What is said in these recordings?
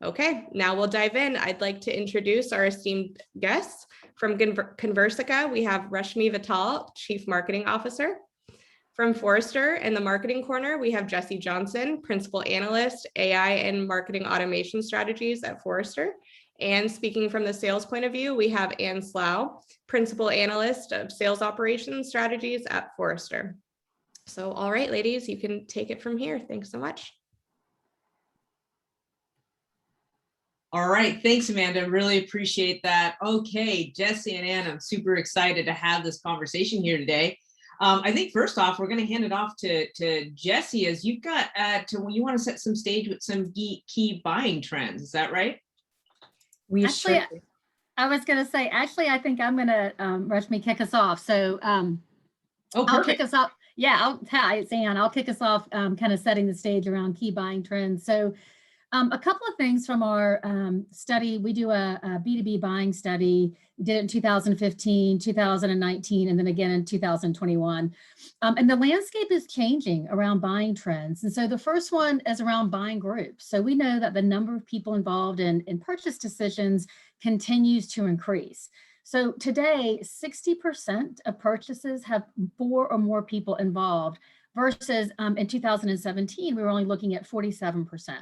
Okay, now we'll dive in. I'd like to introduce our esteemed guests. From Conversica, we have Rashmi Vital, Chief Marketing Officer. From Forrester in the Marketing Corner, we have Jesse Johnson, Principal Analyst, AI and Marketing Automation Strategies at Forrester. And speaking from the sales point of view, we have Anne Slough, Principal Analyst of Sales Operations Strategies at Forrester. So, all right, ladies, you can take it from here. Thanks so much. All right, thanks, Amanda. Really appreciate that. Okay, Jesse and Anne, I'm super excited to have this conversation here today. I think first off, we're going to hand it off to Jesse, as you've got when you want to set some stage with some key buying trends. Is that right? I was going to say, actually, I think I'm going to Rashmi kick us off. So I'll kick us off. Yeah, hi, it's Anne. I'll kick us off, kind of setting the stage around key buying trends. So a couple of things from our study. We do a B2B buying study. We did it in 2015, 2019, and then again in 2021. And the landscape is changing around buying trends. And so the first one is around buying groups. So we know that the number of people involved in purchase decisions continues to increase. So today, 60% of purchases have 4 or more people involved versus in 2017, we were only looking at 47%.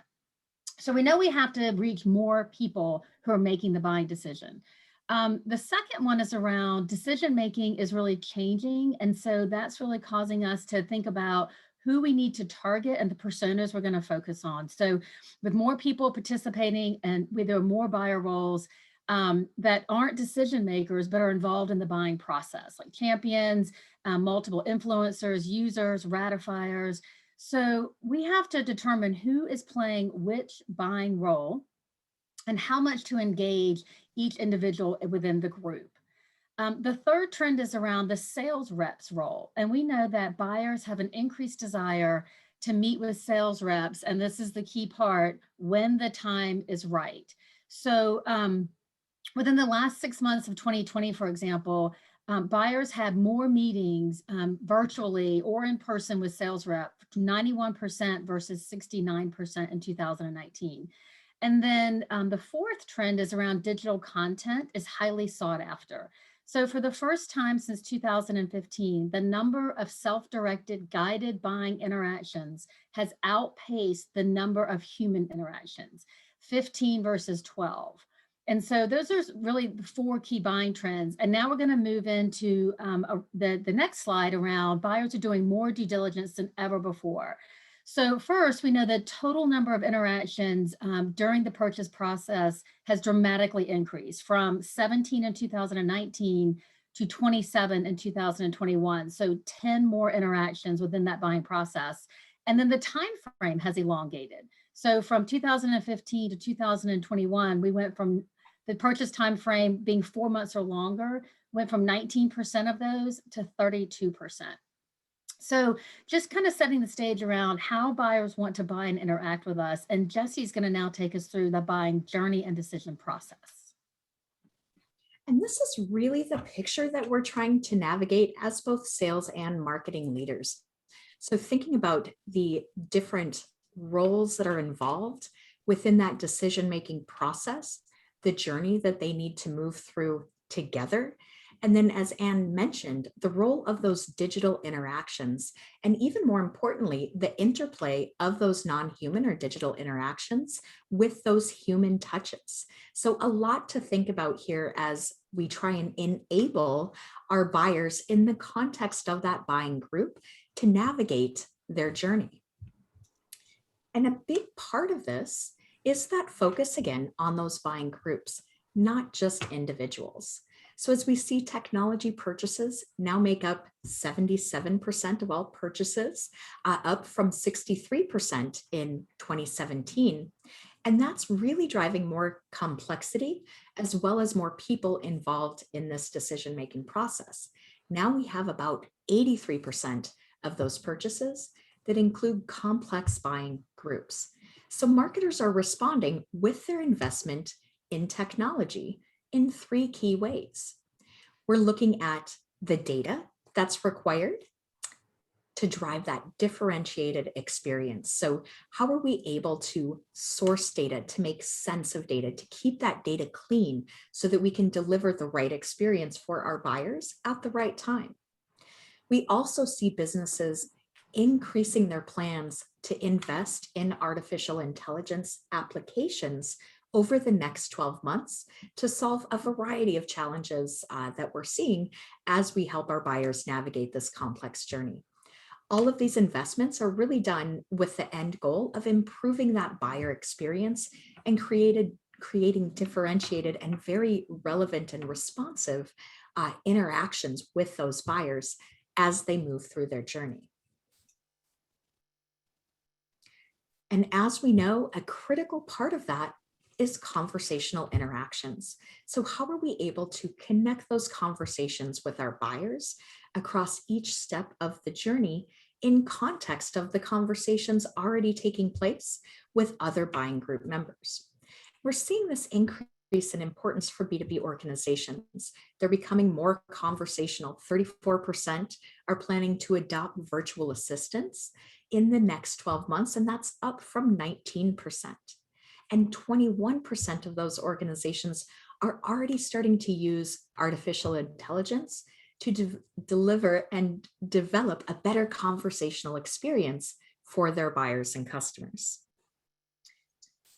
So we know we have to reach more people who are making the buying decision. The second one is around decision-making is really changing. And so that's really causing us to think about who we need to target and the personas we're going to focus on. So with more people participating and with there are more buyer roles that aren't decision makers, but are involved in the buying process, like champions, multiple influencers, users, ratifiers. So we have to determine who is playing which buying role and how much to engage each individual within the group. The third trend is around the sales reps role. And we know that buyers have an increased desire to meet with sales reps. And this is the key part, when the time is right. So within the last 6 months of 2020, for example, buyers had more meetings virtually or in person with sales rep, 91% versus 69% in 2019. And then the fourth trend is around digital content is highly sought after. So for the first time since 2015, the number of self-directed guided buying interactions has outpaced the number of human interactions, 15 versus 12. And so those are really the 4 key buying trends. And now we're going to move into the next slide around buyers are doing more due diligence than ever before. So first, we know the total number of interactions during the purchase process has dramatically increased from 17 in 2019 to 27 in 2021. So 10 more interactions within that buying process. And then the time frame has elongated. So from 2015 to 2021, we went from the purchase time frame being 4 months or longer, went from 19% of those to 32%. So just kind of setting the stage around how buyers want to buy and interact with us. And Jesse's going to now take us through the buying journey and decision process. And this is really the picture that we're trying to navigate as both sales and marketing leaders. So thinking about the different roles that are involved within that decision-making process, the journey that they need to move through together. And then, as Anne mentioned, the role of those digital interactions, and even more importantly, the interplay of those non-human or digital interactions with those human touches. So a lot to think about here as we try and enable our buyers in the context of that buying group to navigate their journey. And a big part of this is that focus again on those buying groups, not just individuals. So as we see technology purchases now make up 77% of all purchases, up from 63% in 2017. And that's really driving more complexity as well as more people involved in this decision-making process. Now we have about 83% of those purchases that include complex buying groups. So marketers are responding with their investment in technology in 3 key ways. We're looking at the data that's required, to drive that differentiated experience. So how are we able to source data, to make sense of data, to keep that data clean so that we can deliver the right experience for our buyers at the right time? We also see businesses increasing their plans to invest in artificial intelligence applications over the next 12 months to solve a variety of challenges that we're seeing as we help our buyers navigate this complex journey. All of these investments are really done with the end goal of improving that buyer experience and creating differentiated and very relevant and responsive interactions with those buyers as they move through their journey. And as we know, a critical part of that is conversational interactions. So how are we able to connect those conversations with our buyers across each step of the journey in context of the conversations already taking place with other buying group members? We're seeing this increase in importance for B2B organizations. They're becoming more conversational. 34% are planning to adopt virtual assistants in the next 12 months, and that's up from 19%. And 21% of those organizations are already starting to use artificial intelligence to deliver and develop a better conversational experience for their buyers and customers.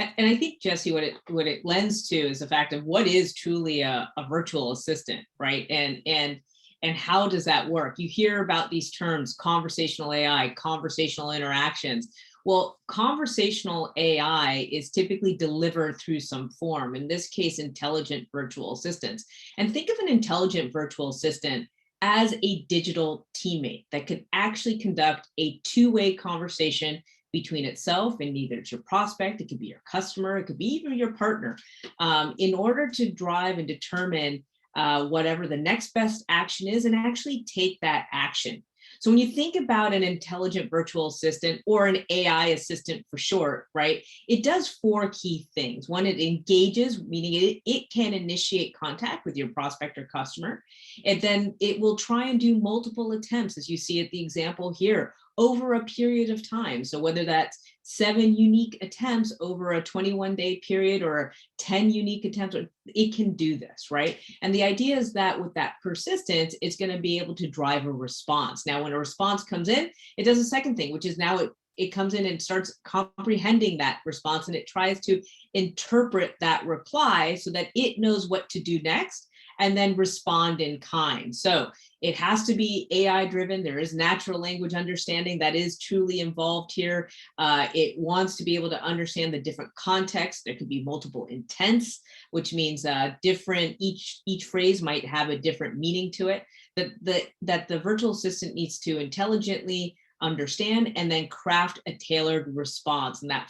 And I think, Jesse, what it lends to is the fact of what is truly a virtual assistant, right? And how does that work? You hear about these terms, conversational AI, conversational interactions. Well, conversational AI is typically delivered through some form, in this case, intelligent virtual assistants. And think of an intelligent virtual assistant as a digital teammate that could actually conduct a two-way conversation between itself and either it's your prospect, it could be your customer, it could be even your partner, in order to drive and determine whatever the next best action is and actually take that action. So when you think about an intelligent virtual assistant or an AI assistant for short, right, it does four key things. One, it engages, meaning it can initiate contact with your prospect or customer. And then it will try and do multiple attempts, as you see at the example here, over a period of time. So whether that's 7 unique attempts over a 21-day period or 10 unique attempts, it can do this, right? And the idea is that with that persistence, it's going to be able to drive a response. Now, when a response comes in, it does a second thing, which is now it comes in and starts comprehending that response, and it tries to interpret that reply so that it knows what to do next and then respond in kind. So it has to be AI driven. There is natural language understanding that is truly involved here. It wants to be able to understand the different contexts. There could be multiple intents, which means each phrase might have a different meaning to it. That the virtual assistant needs to intelligently understand and then craft a tailored response. And that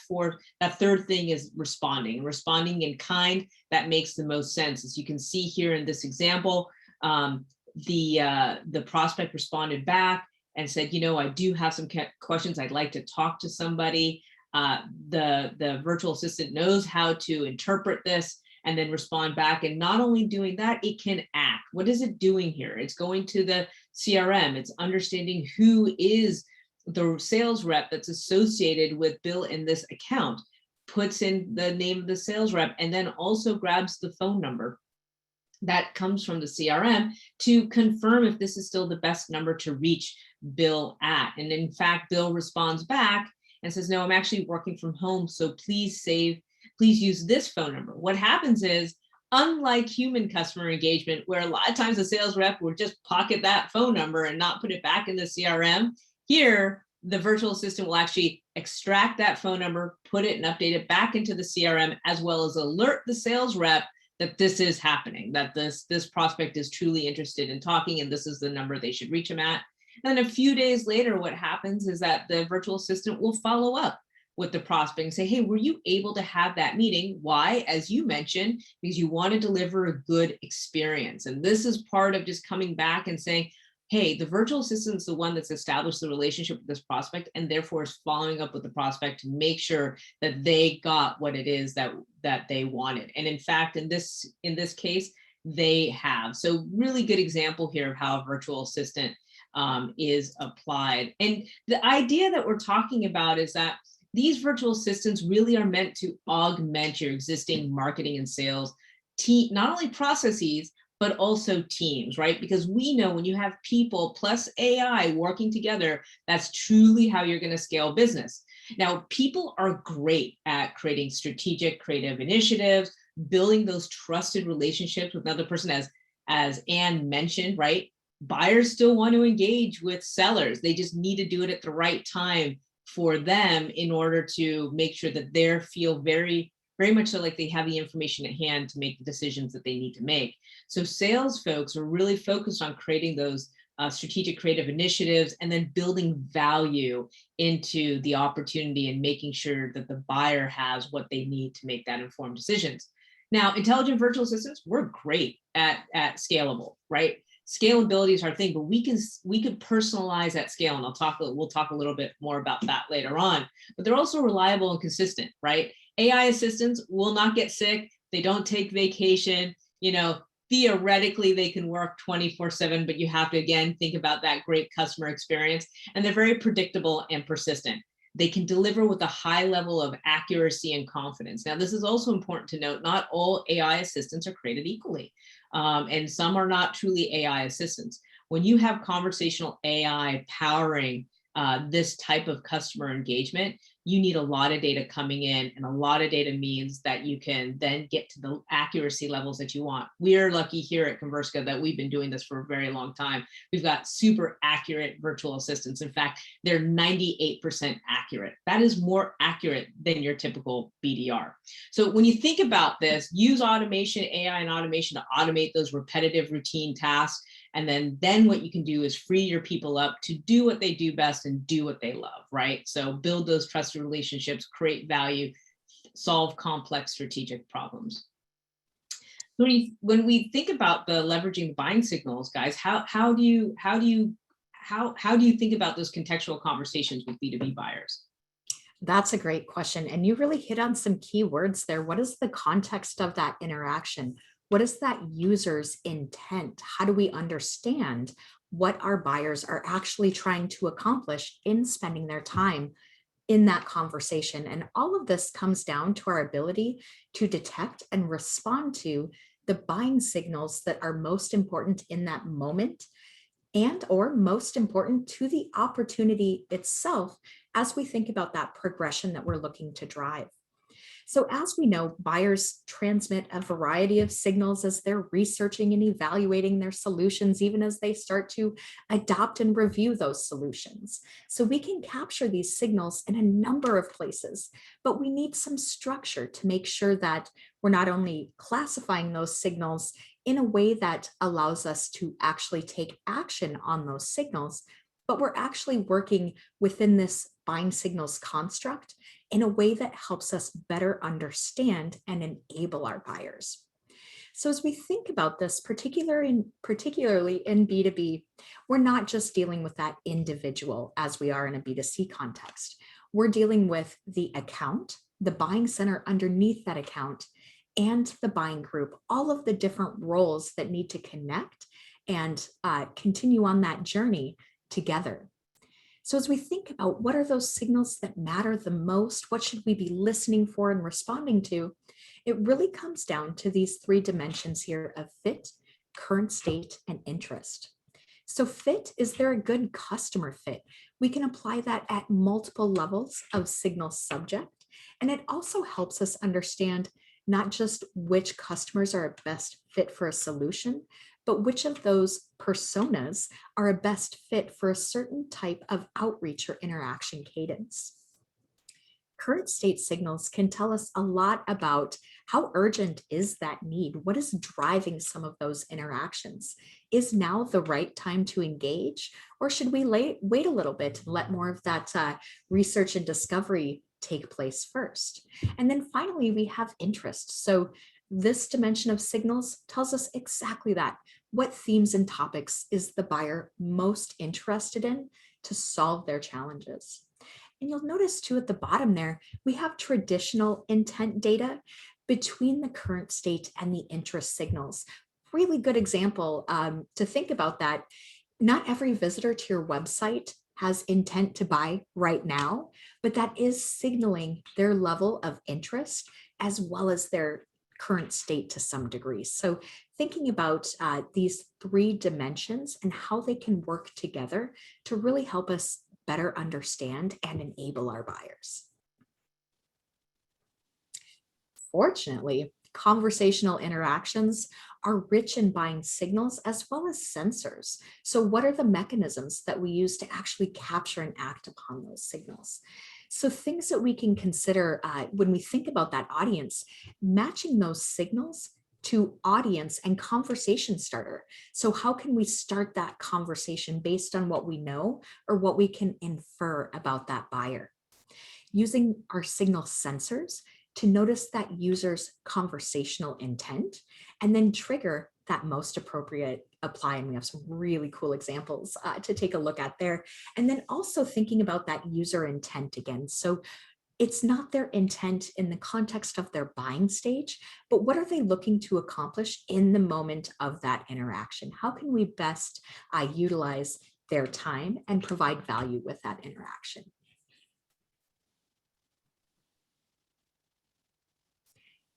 third thing is responding in kind. That makes the most sense. As you can see here in this example, the prospect responded back and said, I do have some questions. I'd like to talk to somebody. The virtual assistant knows how to interpret this and then respond back. And not only doing that, it can act. What is it doing here? It's going to the CRM. It's understanding who is the sales rep that's associated with Bill in this account, puts in the name of the sales rep, and then also grabs the phone number that comes from the CRM to confirm if this is still the best number to reach Bill at. And in fact, Bill responds back and says, no, I'm actually working from home, so please use this phone number. What happens is, unlike human customer engagement, where a lot of times the sales rep will just pocket that phone number and not put it back in the CRM, here, the virtual assistant will actually extract that phone number, put it and update it back into the CRM, as well as alert the sales rep that this is happening, that this prospect is truly interested in talking, and this is the number they should reach him at. And then a few days later, what happens is that the virtual assistant will follow up with the prospect and say, hey, were you able to have that meeting? Why? As you mentioned, because you want to deliver a good experience. And this is part of just coming back and saying, hey, the virtual assistant is the one that's established the relationship with this prospect and therefore is following up with the prospect to make sure that they got what it is that they wanted. And in fact, in this case, they have. So really good example here of how a virtual assistant is applied. And the idea that we're talking about is that these virtual assistants really are meant to augment your existing marketing and sales team, not only processes, but also teams, right? Because we know when you have people plus AI working together, that's truly how you're going to scale business. Now, people are great at creating strategic, creative initiatives, building those trusted relationships with another person, as Anne mentioned, right? Buyers still want to engage with sellers. They just need to do it at the right time for them in order to make sure that they feel very much so like they have the information at hand to make the decisions that they need to make. So sales folks are really focused on creating those strategic creative initiatives and then building value into the opportunity and making sure that the buyer has what they need to make that informed decisions. Now, intelligent virtual assistants, we're great at scalable, right? Scalability is our thing, but we can personalize at scale, and we'll talk a little bit more about that later on. But they're also reliable and consistent, right? AI assistants will not get sick. They don't take vacation. You know, theoretically, they can work 24/7, but you have to, again, think about that great customer experience. And they're very predictable and persistent. They can deliver with a high level of accuracy and confidence. Now, this is also important to note, not all AI assistants are created equally. And some are not truly AI assistants. When you have conversational AI powering this type of customer engagement, you need a lot of data coming in, and a lot of data means that you can then get to the accuracy levels that you want. We are lucky here at Conversica that we've been doing this for a very long time. We've got super accurate virtual assistants. In fact, they're 98% accurate. That is more accurate than your typical BDR. So when you think about this, use automation, AI and automation to automate those repetitive routine tasks. And then what you can do is free your people up to do what they do best and do what they love, right? So build those trusted relationships, create value, solve complex strategic problems. When we think about the leveraging buying signals, guys, how do you think about those contextual conversations with B2B buyers? That's a great question. And you really hit on some key words there. What is the context of that interaction? What is that user's intent? How do we understand what our buyers are actually trying to accomplish in spending their time in that conversation? And all of this comes down to our ability to detect and respond to the buying signals that are most important in that moment, and or most important to the opportunity itself as we think about that progression that we're looking to drive. So as we know, buyers transmit a variety of signals as they're researching and evaluating their solutions, even as they start to adopt and review those solutions. So we can capture these signals in a number of places, but we need some structure to make sure that we're not only classifying those signals in a way that allows us to actually take action on those signals, but we're actually working within this buying signals construct in a way that helps us better understand and enable our buyers. So as we think about this, particularly in B2B, we're not just dealing with that individual as we are in a B2C context. We're dealing with the account, the buying center underneath that account, and the buying group, all of the different roles that need to connect and continue on that journey together. So as we think about what are those signals that matter the most, what should we be listening for and responding to, it really comes down to these three dimensions here of fit, current state, and interest. So fit, is there a good customer fit? We can apply that at multiple levels of signal subject, and it also helps us understand not just which customers are a best fit for a solution, but which of those personas are a best fit for a certain type of outreach or interaction cadence. Current state signals can tell us a lot about how urgent is that need? What is driving some of those interactions? Is now the right time to engage, or should we wait a little bit and let more of that research and discovery take place first? And then finally, we have interest. So this dimension of signals tells us exactly that. What themes and topics is the buyer most interested in to solve their challenges? And you'll notice too at the bottom there, we have traditional intent data between the current state and the interest signals. Really good example to think about that Not every visitor to your website has intent to buy right now, but that is signaling their level of interest as well as their current state to some degree. So thinking about these three dimensions and how they can work together to really help us better understand and enable our buyers. Fortunately, conversational interactions are rich in buying signals as well as sensors. So what are the mechanisms that we use to actually capture and act upon those signals? So things that we can consider when we think about that audience, matching those signals to audience and conversation starter. So how can we start that conversation based on what we know or what we can infer about that buyer? Using our signal sensors to notice that user's conversational intent and then trigger that most appropriate apply. And we have some really cool examples to take a look at there. And then also thinking about that user intent again. So it's not their intent in the context of their buying stage, but what are they looking to accomplish in the moment of that interaction? How can we best utilize their time and provide value with that interaction?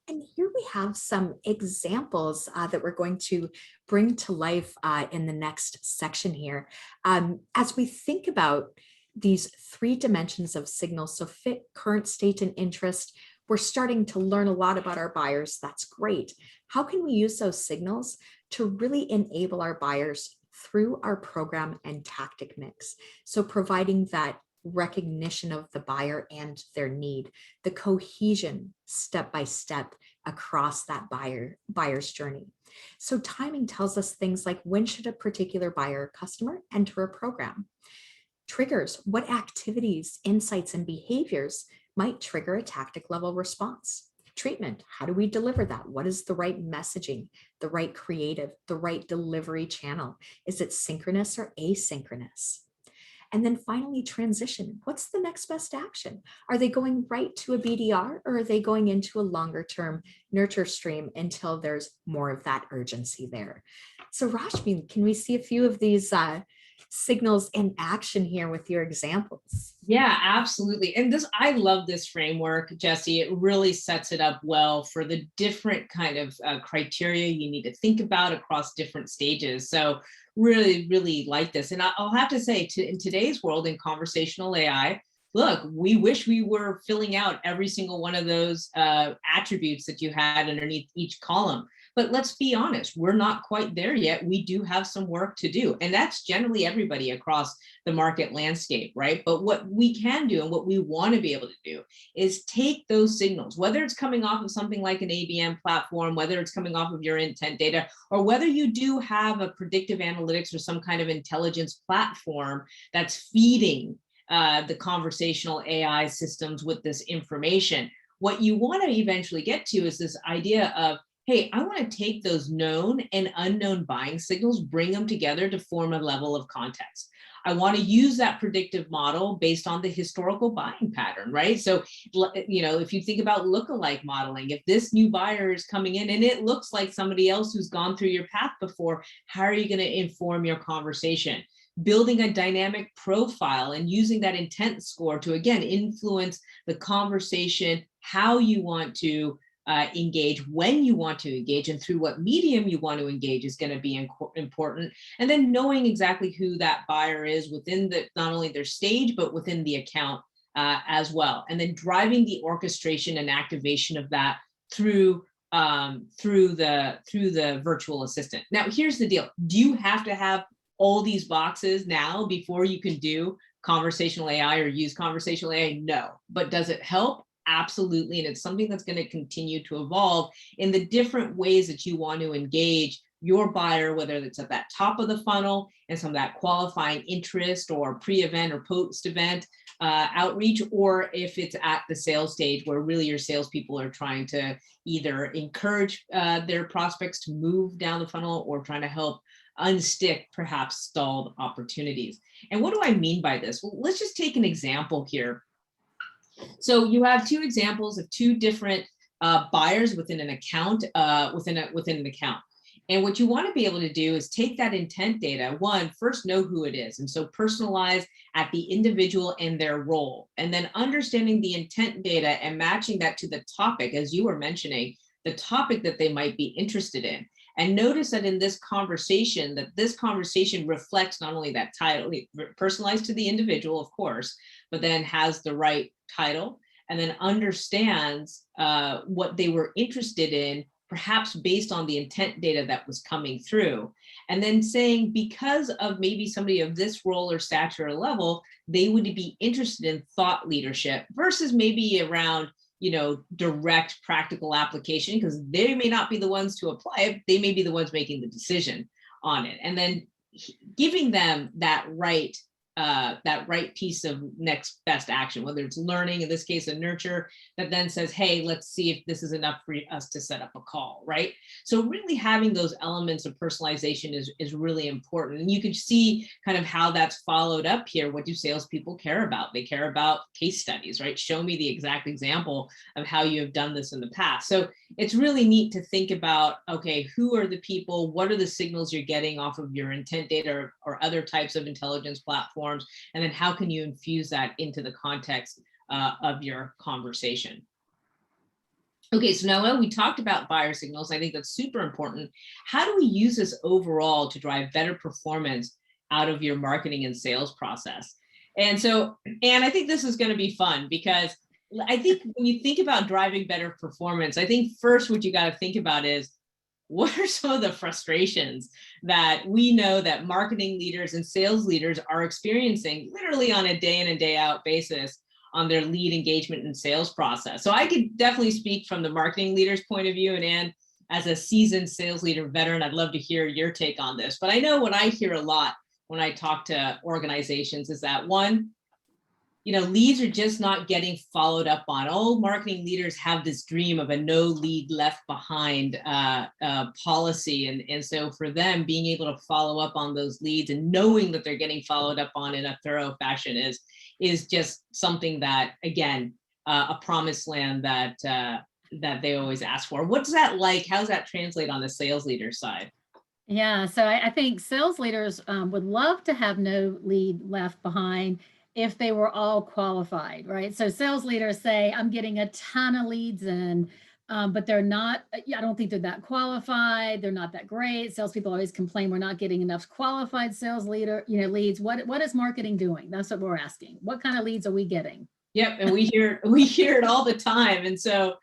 And here we have some examples that we're going to bring to life in the next section here. As we think about these three dimensions of signals, so fit, current state, and interest, we're starting to learn a lot about our buyers. That's great. How can we use those signals to really enable our buyers through our program and tactic mix? So providing that recognition of the buyer and their need, the cohesion step by step across that buyer's journey. So timing tells us things like when should a particular buyer or customer enter a program? Triggers, what activities, insights, and behaviors might trigger a tactic level response? Treatment, how do we deliver that? What is the right messaging, the right creative, the right delivery channel? Is it synchronous or asynchronous? And then finally, transition. What's the next best action? Are they going right to a BDR or are they going into a longer term nurture stream until there's more of that urgency there? So Rashmi, can we see a few of these signals in action here with your examples? Yeah, absolutely. And I love this framework, Jesse. It really sets it up well for the different kind of criteria you need to think about across different stages. So really, really like this. And I'll have to say, in today's world in conversational AI, look, we wish we were filling out every single one of those attributes that you had underneath each column. But let's be honest, we're not quite there yet. We do have some work to do. And that's generally everybody across the market landscape, right? But what we can do and what we want to be able to do is take those signals, whether it's coming off of something like an ABM platform, whether it's coming off of your intent data, or whether you do have a predictive analytics or some kind of intelligence platform that's feeding the conversational AI systems with this information. What you want to eventually get to is this idea of, hey, I want to take those known and unknown buying signals, bring them together to form a level of context. I want to use that predictive model based on the historical buying pattern, right? So, you know, if you think about lookalike modeling, if this new buyer is coming in and it looks like somebody else who's gone through your path before, how are you going to inform your conversation? Building a dynamic profile and using that intent score to, again, influence the conversation, how you want to engage, when you want to engage, and through what medium you want to engage is going to be important. And then knowing exactly who that buyer is within not only their stage, but within the account as well. And then driving the orchestration and activation of that through the virtual assistant. Now, here's the deal. Do you have to have all these boxes now before you can do conversational AI or use conversational AI? No. But does it help? Absolutely. And it's something that's going to continue to evolve in the different ways that you want to engage your buyer, whether it's at that top of the funnel and some of that qualifying interest or pre-event or post-event outreach, or if it's at the sales stage where really your salespeople are trying to either encourage their prospects to move down the funnel or trying to help unstick perhaps stalled opportunities. And what do I mean by this? Well, let's just take an example here. So you have two examples of two different buyers within an account, within an account. And what you want to be able to do is take that intent data, first know who it is. And so personalize at the individual and their role, and then understanding the intent data and matching that to the topic, as you were mentioning, the topic that they might be interested in. And notice that in this conversation, reflects not only that title, personalized to the individual, of course, but then has the right title, and then understands what they were interested in, perhaps based on the intent data that was coming through. And then saying, because of maybe somebody of this role or stature or level, they would be interested in thought leadership versus maybe around, direct practical application, because they may not be the ones to apply it. They may be the ones making the decision on it. And then giving them that right piece of next best action, whether it's learning, in this case, a nurture that then says, hey, let's see if this is enough for us to set up a call, right? So really having those elements of personalization is really important. And you can see kind of how that's followed up here. What do salespeople care about? They care about case studies, right? Show me the exact example of how you have done this in the past. So it's really neat to think about, okay, who are the people? What are the signals you're getting off of your intent data or other types of intelligence platforms? And then how can you infuse that into the context of your conversation? Okay, so now we talked about buyer signals. I think that's super important. How do we use this overall to drive better performance out of your marketing and sales process? And so, Anne, I think this is going to be fun, because I think when you think about driving better performance, I think first what you got to think about is, what are some of the frustrations that we know that marketing leaders and sales leaders are experiencing literally on a day in and day out basis on their lead engagement and sales process? So I could definitely speak from the marketing leader's point of view, and Anne, as a seasoned sales leader veteran, I'd love to hear your take on this. But I know what I hear a lot when I talk to organizations is that, one, leads are just not getting followed up on. All marketing leaders have this dream of a no lead left behind policy. And so for them, being able to follow up on those leads and knowing that they're getting followed up on in a thorough fashion is just something that, again, a promised land that they always ask for. What's that like? How does that translate on the sales leader side? Yeah, so I think sales leaders would love to have no lead left behind if they were all qualified, right? So sales leaders say, I'm getting a ton of leads in, but they're not, I don't think they're that qualified. They're not that great. Salespeople always complain, we're not getting enough qualified sales leads. What is marketing doing? That's what we're asking. What kind of leads are we getting? Yep, and we hear it all the time, and so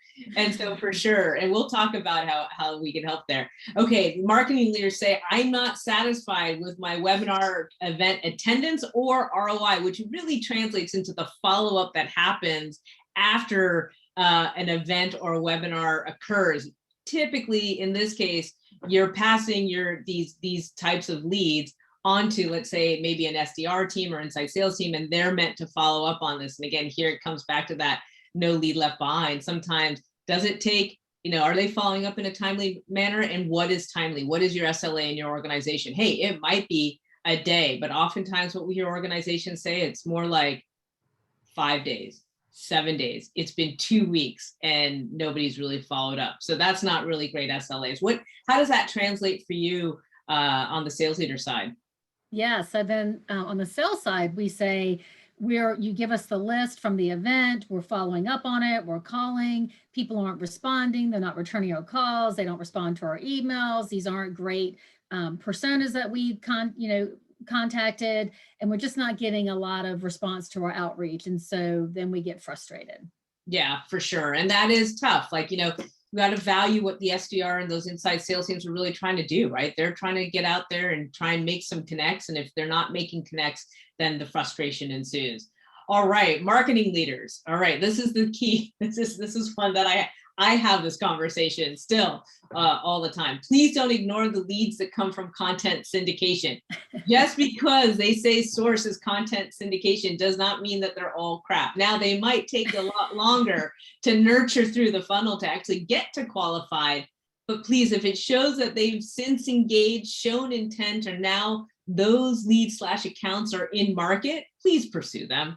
for sure, and we'll talk about how we can help there. Okay, marketing leaders say, I'm not satisfied with my webinar event attendance or ROI, which really translates into the follow-up that happens after an event or a webinar occurs. Typically, in this case, you're passing these types of leads onto, let's say, maybe an SDR team or inside sales team, and they're meant to follow up on this. And again, here it comes back to that no lead left behind. Sometimes, does it take, are they following up in a timely manner? And what is timely? What is your SLA in your organization? Hey, it might be a day, but oftentimes what we hear organizations say, it's more like 5 days, 7 days. It's been 2 weeks and nobody's really followed up. So that's not really great SLAs. How does that translate for you on the sales leader side? Yeah, so then on the sales side, we say, you give us the list from the event, we're following up on it, we're calling, people aren't responding, they're not returning our calls, they don't respond to our emails, these aren't great personas that we've contacted, and we're just not getting a lot of response to our outreach. And so then we get frustrated. Yeah, for sure. And that is tough. Like, we got to value what the SDR and those inside sales teams are really trying to do, right? They're trying to get out there and try and make some connects. And if they're not making connects, then the frustration ensues. All right, marketing leaders. All right, this is the key. This is one that I have this conversation still all the time. Please don't ignore the leads that come from content syndication. Just because they say source is content syndication does not mean that they're all crap. Now, they might take a lot longer to nurture through the funnel to actually get to qualified. But please, if it shows that they've since engaged, shown intent, or now those leads/accounts are in market, please pursue them.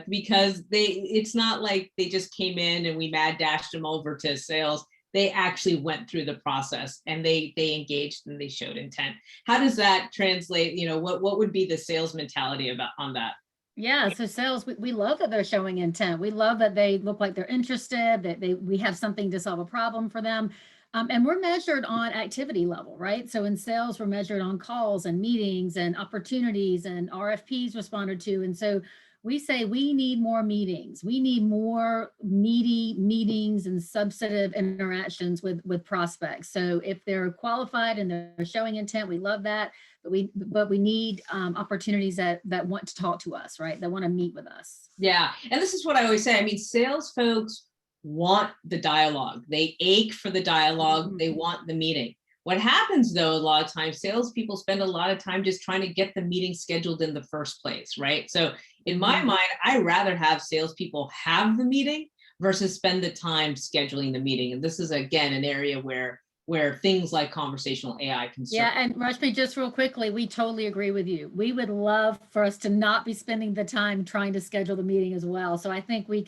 Because it's not like they just came in and we mad dashed them over to sales. they actually went through the process and they engaged and they showed intent. How does that translate? What would be the sales mentality about on that? Yeah, so sales, we love that they're showing intent. We love that they look like they're interested, that we have something to solve a problem for them. And we're measured on activity level, right? So in sales, we're measured on calls and meetings and opportunities and RFPs responded to. And so we say we need more meetings. We need more meaty meetings and substantive interactions with prospects. So if they're qualified and they're showing intent, we love that. But we need opportunities that want to talk to us, right? That want to meet with us. Yeah, and this is what I always say. I mean, sales folks want the dialogue. They ache for the dialogue. They want the meeting. What happens though, a lot of times, salespeople spend a lot of time just trying to get the meeting scheduled in the first place, right? So in my mind, I rather have salespeople have the meeting versus spend the time scheduling the meeting. And this is, again, an area where things like conversational AI can serve. Yeah, and Rashmi, just real quickly, we totally agree with you. We would love for us to not be spending the time trying to schedule the meeting as well. So I think we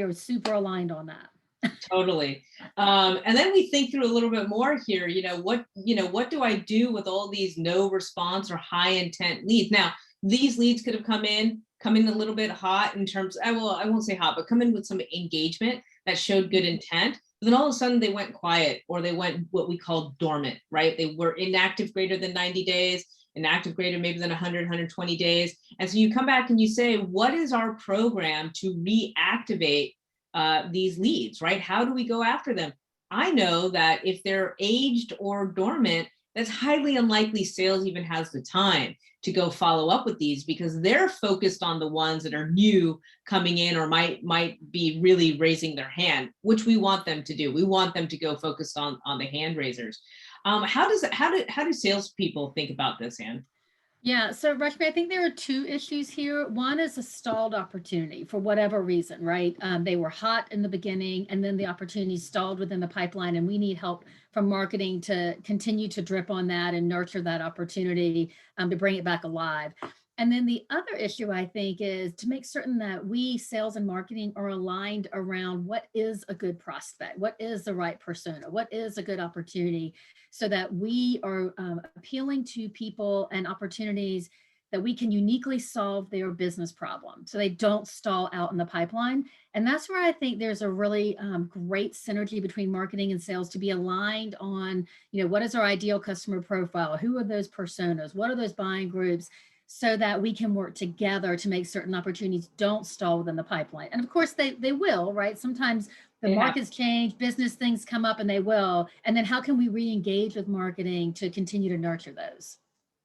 are super aligned on that. Totally. And then we think through a little bit more here, what do I do with all these no response or high intent leads? Now, these leads could have come in a little bit hot in terms, I won't say hot, but come in with some engagement that showed good intent. But then all of a sudden they went quiet, or they went what we call dormant, right? They were inactive greater than 90 days, inactive greater maybe than 100, 120 days. And so you come back and you say, what is our program to reactivate these leads, right? How do we go after them? I know that if they're aged or dormant, that's highly unlikely sales even has the time to go follow up with these, because they're focused on the ones that are new coming in or might be really raising their hand, which we want them to do. We want them to go focus on the hand raisers. How do salespeople think about this, Anne? Yeah, so Rashmi, I think there are two issues here. One is a stalled opportunity for whatever reason, right? They were hot in the beginning and then the opportunity stalled within the pipeline, and we need help from marketing to continue to drip on that and nurture that opportunity to bring it back alive. And then the other issue, I think, is to make certain that we, sales and marketing, are aligned around what is a good prospect, what is the right persona, what is a good opportunity, so that we are appealing to people and opportunities that we can uniquely solve their business problem, so they don't stall out in the pipeline. And that's where I think there's a really great synergy between marketing and sales to be aligned on, what is our ideal customer profile? Who are those personas? What are those buying groups? So that we can work together to make certain opportunities don't stall within the pipeline. And of course they will, right? Sometimes the markets change, business things come up, and they will. And then how can we re-engage with marketing to continue to nurture those?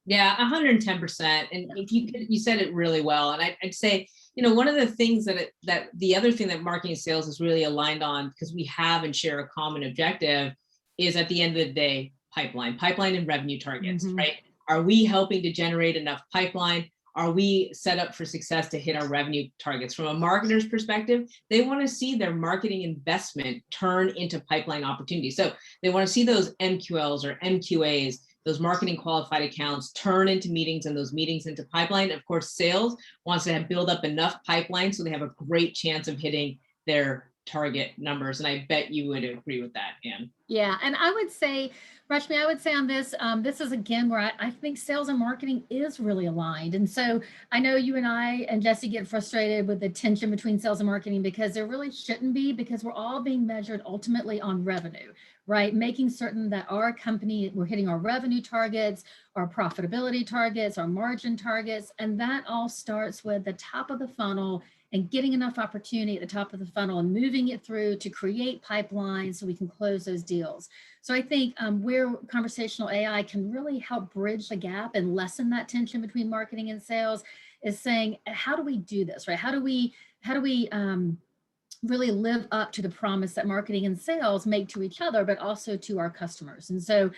Yeah, 110%. And if you said it really well. And I'd say, one of the things that the other thing that marketing and sales is really aligned on, because we have and share a common objective, is at the end of the day, pipeline and revenue targets, right? Are we helping to generate enough pipeline? Are we set up for success to hit our revenue targets? From a marketer's perspective, they want to see their marketing investment turn into pipeline opportunities. So they want to see those MQLs or MQAs, those marketing qualified accounts, turn into meetings, and those meetings into pipeline. Of course, sales wants to build up enough pipeline so they have a great chance of hitting their target numbers. And I bet you would agree with that, Anne. Yeah, and I would say, Rashmi, on this, this is again where I think sales and marketing is really aligned. And so I know you and I and Jesse get frustrated with the tension between sales and marketing, because there really shouldn't be, because we're all being measured ultimately on revenue, right? Making certain that our company, we're hitting our revenue targets, our profitability targets, our margin targets, and that all starts with the top of the funnel and getting enough opportunity at the top of the funnel and moving it through to create pipelines so we can close those deals. So I think where conversational AI can really help bridge the gap and lessen that tension between marketing and sales is saying, how do we do this, right? How do we really live up to the promise that marketing and sales make to each other, but also to our customers? And so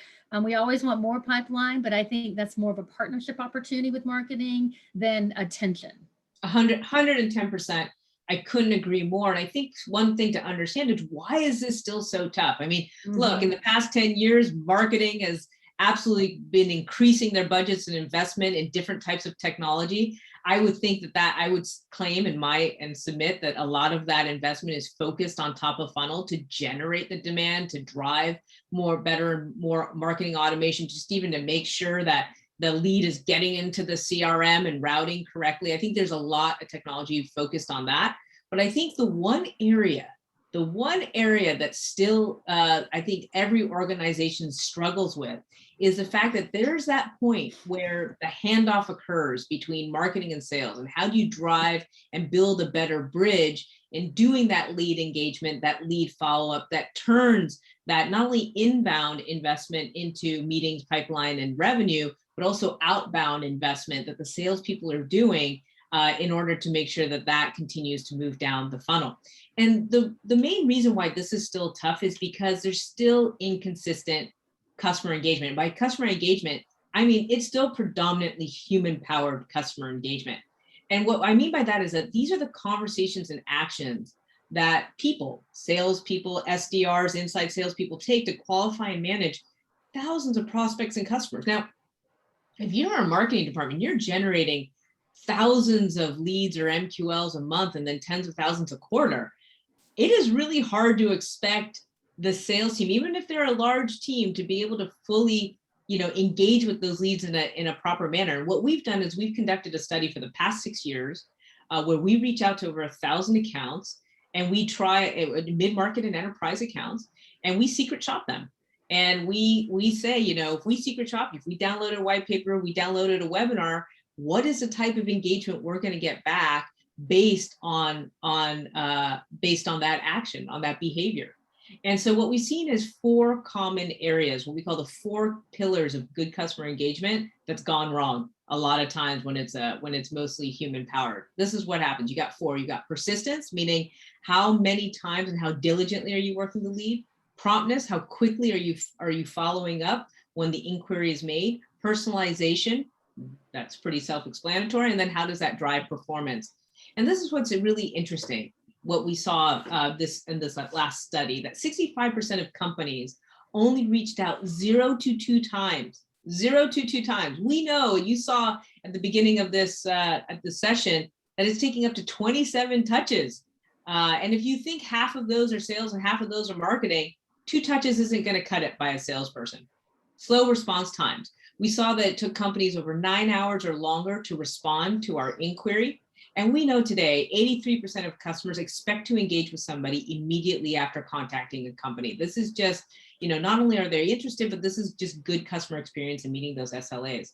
we always want more pipeline, but I think that's more of a partnership opportunity with marketing than a tension. 110%. I couldn't agree more. And I think one thing to understand is, why is this still so tough? I mean, look, in the past 10 years, marketing has absolutely been increasing their budgets and investment in different types of technology. I would think that I would claim and submit that a lot of that investment is focused on top of funnel to generate the demand, to drive more marketing automation, just even to make sure that the lead is getting into the CRM and routing correctly. I think there's a lot of technology focused on that. But I think the one area that still, I think every organization struggles with is the fact that there's that point where the handoff occurs between marketing and sales. And how do you drive and build a better bridge in doing that lead engagement, that lead follow-up that turns that not only inbound investment into meetings, pipeline, and revenue, but also outbound investment that the salespeople are doing in order to make sure that that continues to move down the funnel. And the main reason why this is still tough is because there's still inconsistent customer engagement. By customer engagement, I mean, it's still predominantly human-powered customer engagement. And what I mean by that is that these are the conversations and actions that people, salespeople, SDRs, inside salespeople take to qualify and manage thousands of prospects and customers. Now, if you're a marketing department, you're generating thousands of leads or MQLs a month and then tens of thousands a quarter. It is really hard to expect the sales team, even if they're a large team, to be able to fully, engage with those leads in a proper manner. And what we've done is we've conducted a study for the past 6 years where we reach out to over 1,000 accounts, and we try mid-market and enterprise accounts, and we secret shop them. And we say, if we secret shop, if we downloaded a white paper, we downloaded a webinar, what is the type of engagement we're going to get back based on that action, on that behavior? And so what we've seen is 4 common areas, what we call the 4 pillars of good customer engagement that's gone wrong a lot of times when it's mostly human powered. This is what happens. You got 4. You got persistence, meaning how many times and how diligently are you working the lead? Promptness, how quickly are you following up when the inquiry is made? Personalization, that's pretty self-explanatory. And then how does that drive performance? And this is what's really interesting. What we saw in this last study, that 65% of companies only reached out 0 to 2 times. 0 to 2 times. We know, you saw at the beginning of this at the session, that it's taking up to 27 touches. And if you think half of those are sales and half of those are marketing, 2 touches isn't going to cut it by a salesperson. Slow response times. We saw that it took companies over 9 hours or longer to respond to our inquiry. And we know today, 83% of customers expect to engage with somebody immediately after contacting a company. This is just, not only are they interested, but this is just good customer experience in meeting those SLAs.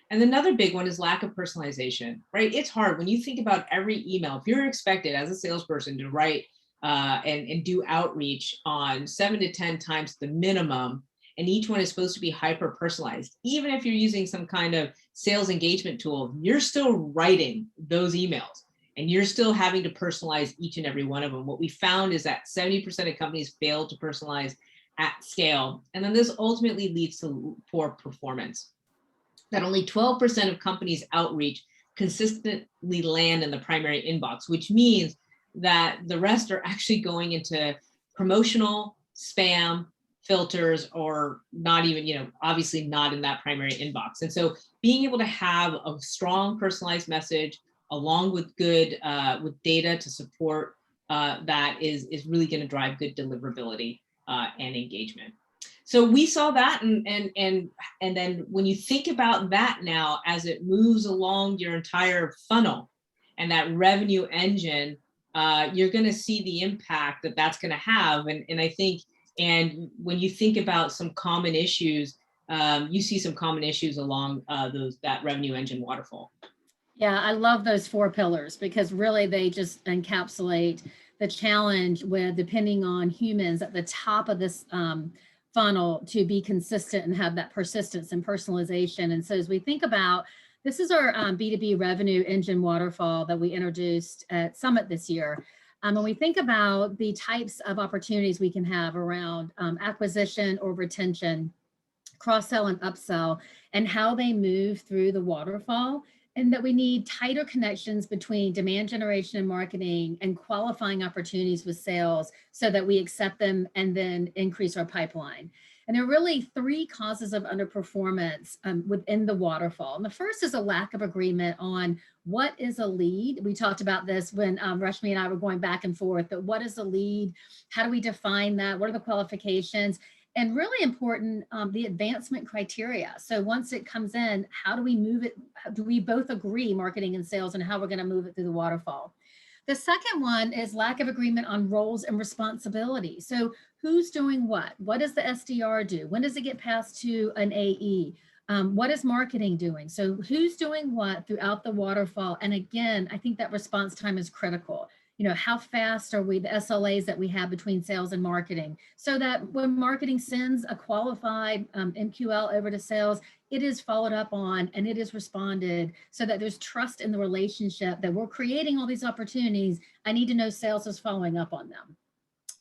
And another big one is lack of personalization, right? It's hard when you think about every email. If you're expected as a salesperson to write and do outreach on 7 to 10 times the minimum, and each one is supposed to be hyper personalized. Even if you're using some kind of sales engagement tool, you're still writing those emails and you're still having to personalize each and every one of them. What we found is that 70% of companies fail to personalize at scale. And then this ultimately leads to poor performance. That only 12% of companies outreach consistently land in the primary inbox, which means that the rest are actually going into promotional, spam, filters, or not even, obviously not in that primary inbox. And so being able to have a strong personalized message along with good with data to support that is really going to drive good deliverability and engagement. So we saw that, and then when you think about that now as it moves along your entire funnel and that revenue engine, you're going to see the impact that that's going to have. And I think, and when you think about some common issues, you see some common issues along that revenue engine waterfall. Yeah, I love those 4 pillars because really they just encapsulate the challenge with depending on humans at the top of this funnel to be consistent and have that persistence and personalization. And so as we think about, this is our B2B revenue engine waterfall that we introduced at Summit this year. When we think about the types of opportunities we can have around acquisition or retention, cross-sell and upsell, and how they move through the waterfall, and that we need tighter connections between demand generation and marketing and qualifying opportunities with sales so that we accept them and then increase our pipeline. And there are really three causes of underperformance within the waterfall. And the first is a lack of agreement on what is a lead. We talked about this when Rashmi and I were going back and forth, but what is a lead? How do we define that? What are the qualifications? And really important, the advancement criteria. So once it comes in, how do we move it? Do we both agree, marketing and sales, and how we're going to move it through the waterfall? The second one is lack of agreement on roles and responsibilities. So who's doing what? What does the SDR do? When does it get passed to an AE? What is marketing doing? So who's doing what throughout the waterfall? And again, I think that response time is critical. You know, how fast are we, the SLAs that we have between sales and marketing, so that when marketing sends a qualified MQL over to sales, it is followed up on and it is responded so that there's trust in the relationship that we're creating all these opportunities. I need to know sales is following up on them.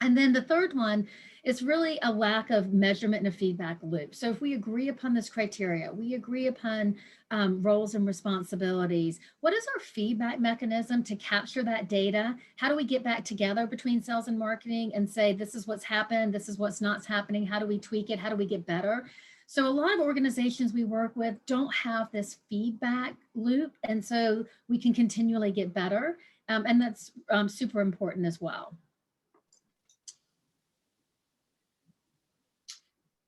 And then the third one is really a lack of measurement and a feedback loop. So if we agree upon this criteria, we agree upon roles and responsibilities, what is our feedback mechanism to capture that data? How do we get back together between sales and marketing and say, this is what's happened, this is what's not happening, how do we tweak it, how do we get better? So a lot of organizations we work with don't have this feedback loop, and so we can continually get better, and that's super important as well.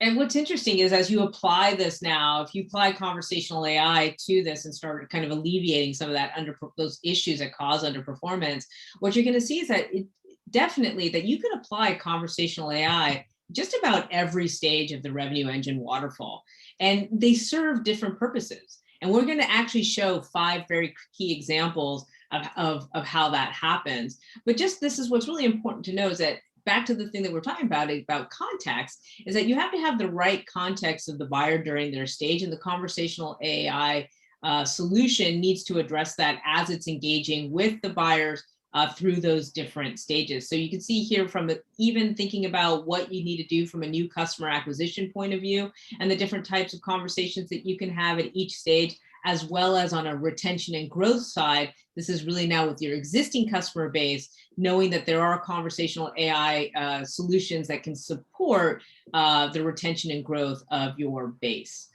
And what's interesting is as you apply this now, if you apply conversational AI to this and start kind of alleviating some of that those issues that cause underperformance, what you're going to see is that definitely that you can apply conversational AI just about every stage of the revenue engine waterfall, and they serve different purposes. And we're going to actually show 5 very key examples of how that happens. But just this is what's really important to know is that back to the thing that we're talking about context, is that you have to have the right context of the buyer during their stage, and the conversational AI solution needs to address that as it's engaging with the buyers through those different stages. So you can see here from even thinking about what you need to do from a new customer acquisition point of view and the different types of conversations that you can have at each stage, as well as on a retention and growth side. This is really now with your existing customer base, knowing that there are conversational AI solutions that can support the retention and growth of your base.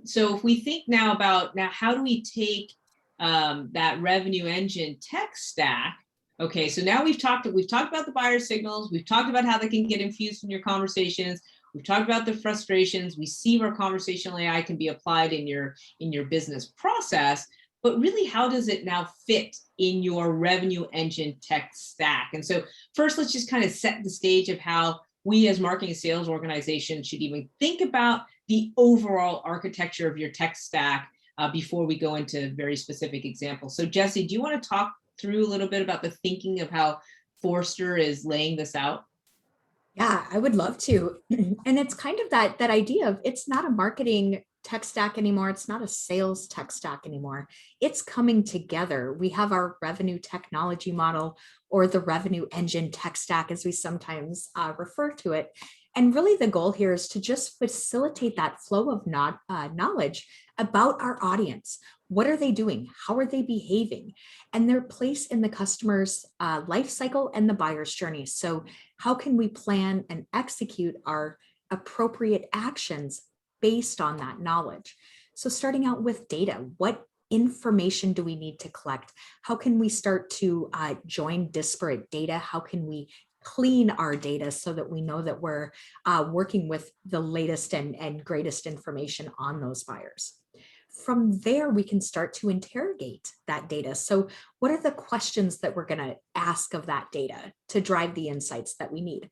So if we think now about how do we take that revenue engine tech stack? Okay, so now we've talked about the buyer signals, we've talked about how they can get infused in your conversations, we've talked about the frustrations, we see where conversational AI can be applied in your business process, but really how does it now fit in your revenue engine tech stack? And so first, let's just kind of set the stage of how we as marketing and sales organizations should even think about the overall architecture of your tech stack before we go into very specific examples. So Jesse, do you want to talk through a little bit about the thinking of how Forrester is laying this out? Yeah, I would love to. And it's kind of that idea of it's not a marketing tech stack anymore. It's not a sales tech stack anymore. It's coming together. We have our revenue technology model, or the revenue engine tech stack, as we sometimes refer to it. And really the goal here is to just facilitate that flow of knowledge about our audience. What are they doing? How are they behaving? And their place in the customer's life cycle and the buyer's journey. So how can we plan and execute our appropriate actions based on that knowledge? So starting out with data, what information do we need to collect? How can we start to join disparate data? How can we clean our data so that we know that we're working with the latest and greatest information on those buyers? From there, we can start to interrogate that data. So what are the questions that we're going to ask of that data to drive the insights that we need?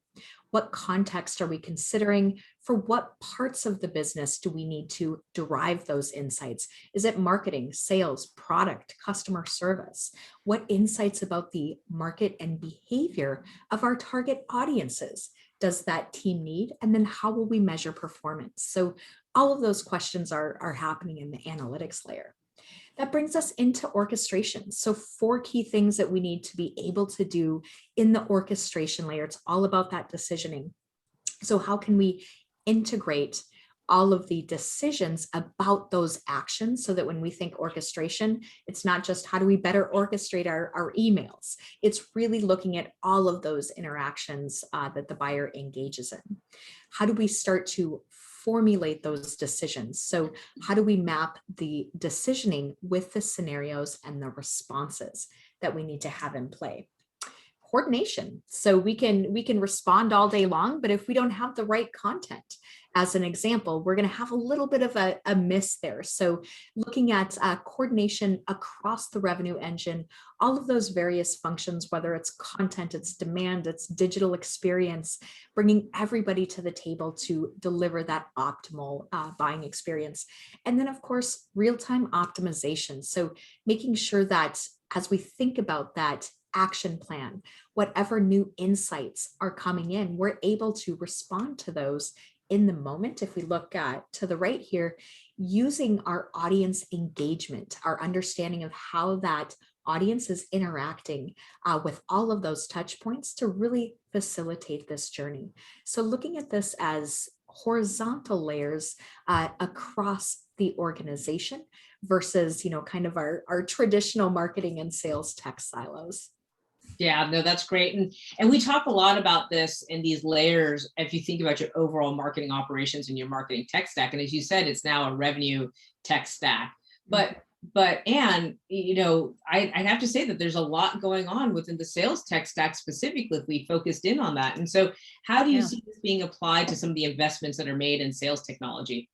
What context are we considering? For what parts of the business do we need to derive those insights? Is it marketing, sales, product, customer service? What insights about the market and behavior of our target audiences does that team need? And then how will we measure performance? So all of those questions are happening in the analytics layer. That brings us into orchestration. So 4 key things that we need to be able to do in the orchestration layer. It's all about that decisioning. So how can we integrate all of the decisions about those actions, so that when we think orchestration, it's not just how do we better orchestrate our emails. It's really looking at all of those interactions that the buyer engages in. How do we start to formulate those decisions? So how do we map the decisioning with the scenarios and the responses that we need to have in play? Coordination. So we can respond all day long, but if we don't have the right content, as an example, we're going to have a little bit of a miss there. So looking at coordination across the revenue engine, all of those various functions, whether it's content, it's demand, it's digital experience, bringing everybody to the table to deliver that optimal buying experience. And then of course, real-time optimization. So making sure that as we think about that action plan, whatever new insights are coming in, we're able to respond to those in the moment. If we look to the right here, using our audience engagement, our understanding of how that audience is interacting with all of those touch points to really facilitate this journey. So looking at this as horizontal layers across the organization versus, kind of our traditional marketing and sales tech silos. Yeah, no, that's great. And we talk a lot about this in these layers. If you think about your overall marketing operations and your marketing tech stack, and as you said, it's now a revenue tech stack. But Anne, I'd have to say that there's a lot going on within the sales tech stack specifically if we focused in on that. And so how do you see this being applied to some of the investments that are made in sales technology?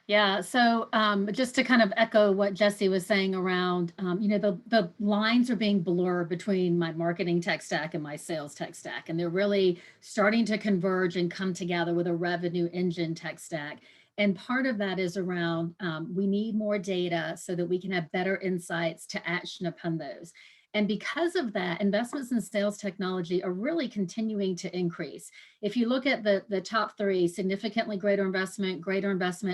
Yeah, so just to kind of echo what Jesse was saying around, the lines are being blurred between my marketing tech stack and my sales tech stack, and they're really starting to converge and come together with a revenue engine tech stack. And part of that is around, we need more data so that we can have better insights to action upon those. And because of that, investments in sales technology are really continuing to increase. If you look at the top three, significantly greater investment,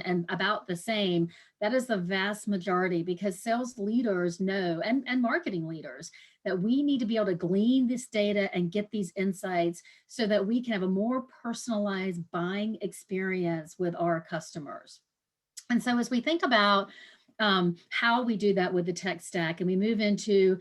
and about the same, that is the vast majority, because sales leaders know, and marketing leaders, that we need to be able to glean this data and get these insights so that we can have a more personalized buying experience with our customers. And so as we think about how we do that with the tech stack, and we move into,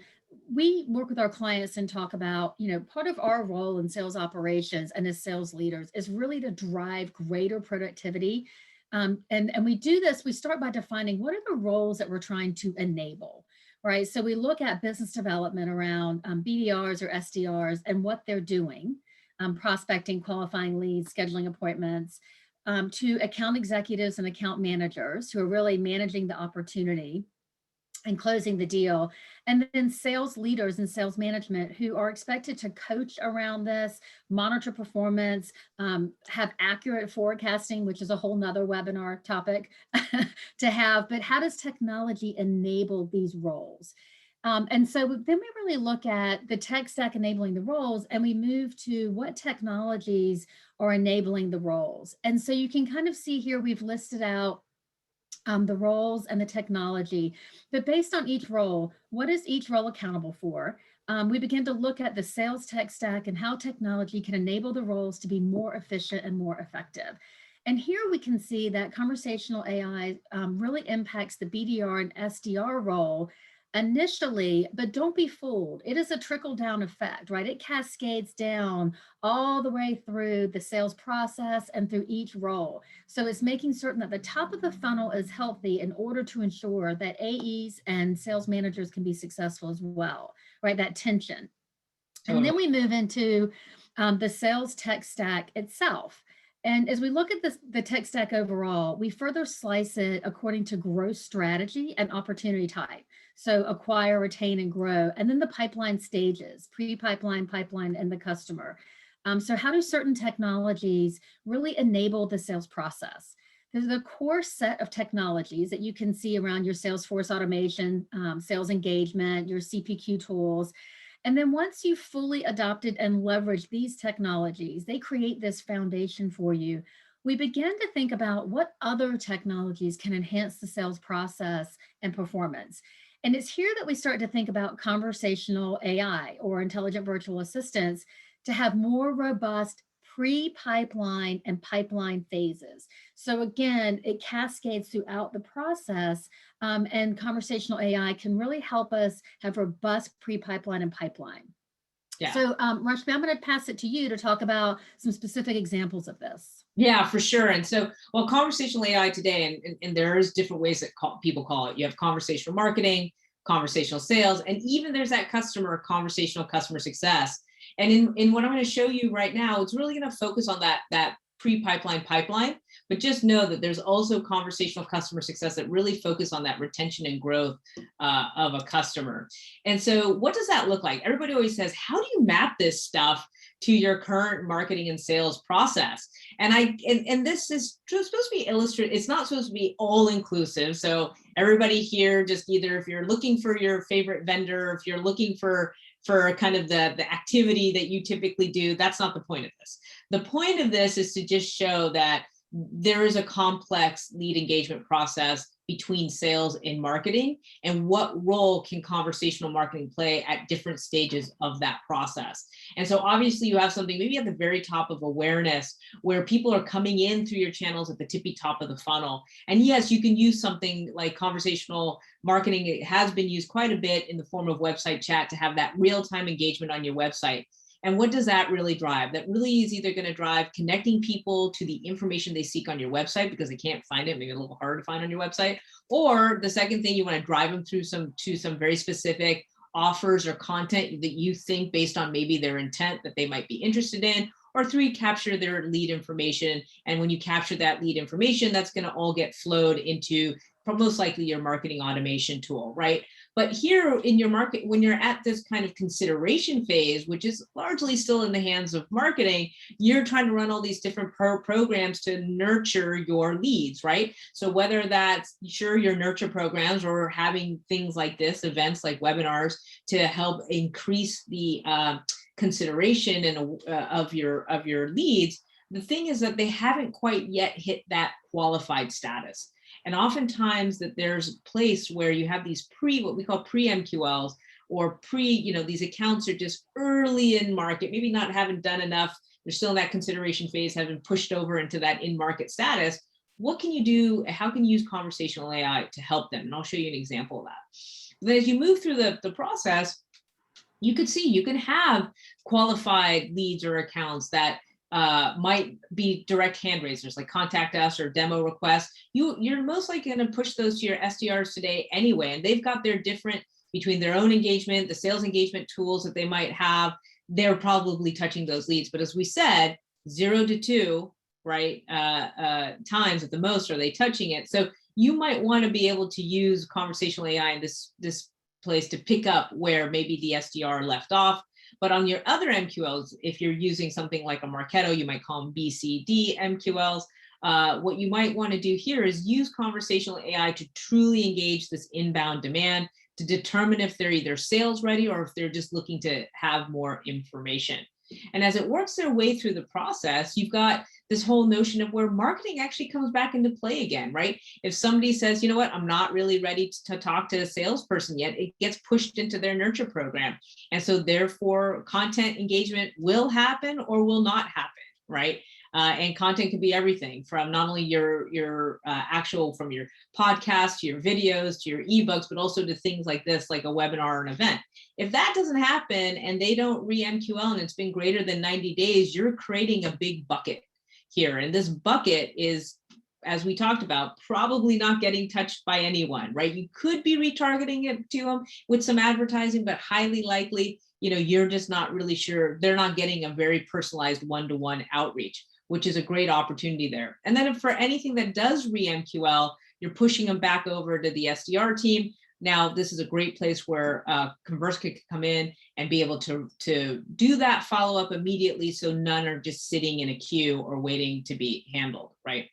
we work with our clients and talk about, part of our role in sales operations and as sales leaders is really to drive greater productivity. And we do this, we start by defining what are the roles that we're trying to enable, right? So we look at business development around BDRs or SDRs and what they're doing, prospecting, qualifying leads, scheduling appointments, to account executives and account managers who are really managing the opportunity and closing the deal. And then sales leaders and sales management who are expected to coach around this, monitor performance, have accurate forecasting, which is a whole nother webinar topic to have. But how does technology enable these roles? And so then we really look at the tech stack enabling the roles, and we move to what technologies are enabling the roles. And so you can kind of see here, we've listed out the roles and the technology, but based on each role, what is each role accountable for? We begin to look at the sales tech stack and how technology can enable the roles to be more efficient and more effective. And here we can see that conversational AI really impacts the BDR and SDR role initially, but don't be fooled. It is a trickle down effect, right? It cascades down all the way through the sales process and through each role. So it's making certain that the top of the funnel is healthy in order to ensure that AEs and sales managers can be successful as well, right? That tension. And then we move into the sales tech stack itself. And as we look at the tech stack overall, we further slice it according to growth strategy and opportunity type. So acquire, retain, and grow. And then the pipeline stages, pre-pipeline, pipeline, and the customer. So how do certain technologies really enable the sales process? There's a core set of technologies that you can see around your Salesforce automation, sales engagement, your CPQ tools. And then once you've fully adopted and leveraged these technologies, they create this foundation for you. We begin to think about what other technologies can enhance the sales process and performance. And it's here that we start to think about conversational AI or intelligent virtual assistants to have more robust, pre-pipeline and pipeline phases. So again, it cascades throughout the process, and conversational AI can really help us have robust pre-pipeline and pipeline. Yeah. So Rashmi, I'm going to pass it to you to talk about some specific examples of this. Yeah, for sure. And so, well, conversational AI today, and there's different ways that people call it. You have conversational marketing, conversational sales, and even there's that conversational customer success. And in what I'm going to show you right now, it's really going to focus on that pre-pipeline pipeline, but just know that there's also conversational customer success that really focus on that retention and growth of a customer. And so what does that look like? Everybody always says, how do you map this stuff to your current marketing and sales process? And this is supposed to be illustrated. It's not supposed to be all inclusive. So everybody here, just either if you're looking for your favorite vendor, if you're looking for kind of the activity that you typically do, that's not the point of this. The point of this is to just show that there is a complex lead engagement process between sales and marketing, and what role can conversational marketing play at different stages of that process. And so obviously you have something maybe at the very top of awareness where people are coming in through your channels at the tippy top of the funnel. And yes, you can use something like conversational marketing. It has been used quite a bit in the form of website chat to have that real-time engagement on your website. And what does that really drive? That really is either going to drive connecting people to the information they seek on your website because they can't find it, maybe a little hard to find on your website. Or the second thing, you want to drive them through to some very specific offers or content that you think based on maybe their intent that they might be interested in. Or three, capture their lead information. And when you capture that lead information, that's going to all get flowed into most likely your marketing automation tool, right? But here in your market, when you're at this kind of consideration phase, which is largely still in the hands of marketing, you're trying to run all these different programs to nurture your leads, right? So whether that's sure your nurture programs or having things like this, events like webinars to help increase the consideration and of your leads, the thing is that they haven't quite yet hit that qualified status. And oftentimes that there's a place where you have these what we call pre-MQLs or these accounts are just early in market, maybe not haven't done enough. They're still in that consideration phase, haven't pushed over into that in-market status. What can you do? How can you use conversational AI to help them? And I'll show you an example of that. Then as you move through the process, you can see you can have qualified leads or accounts that might be direct hand raisers, like contact us or demo requests. You're most likely going to push those to your SDRs today anyway, and they've got their different, between their own engagement, the sales engagement tools that they might have, they're probably touching those leads. But as we said, 0 to 2, right, times at the most are they touching it. So you might want to be able to use conversational AI in this place to pick up where maybe the SDR left off. But on your other MQLs, if you're using something like a Marketo, you might call them BCD MQLs. What you might want to do here is use conversational AI to truly engage this inbound demand to determine if they're either sales ready or if they're just looking to have more information. And as it works their way through the process, you've got this whole notion of where marketing actually comes back into play again, right? If somebody says, you know what, I'm not really ready to talk to a salesperson yet, it gets pushed into their nurture program. And so therefore content engagement will happen or will not happen, right? And content can be everything from not only your actual, from your podcast to your videos to your ebooks, but also to things like this, like a webinar or an event. If that doesn't happen and they don't re-MQL and it's been greater than 90 days, you're creating a big bucket here. And this bucket is, as we talked about, probably not getting touched by anyone, right? You could be retargeting it to them with some advertising, but highly likely, you're just not really sure. They're not getting a very personalized one-to-one outreach, which is a great opportunity there. And then for anything that does re-MQL, you're pushing them back over to the SDR team. Now, this is a great place where Conversica can come in and be able to do that follow-up immediately, so none are just sitting in a queue or waiting to be handled, right?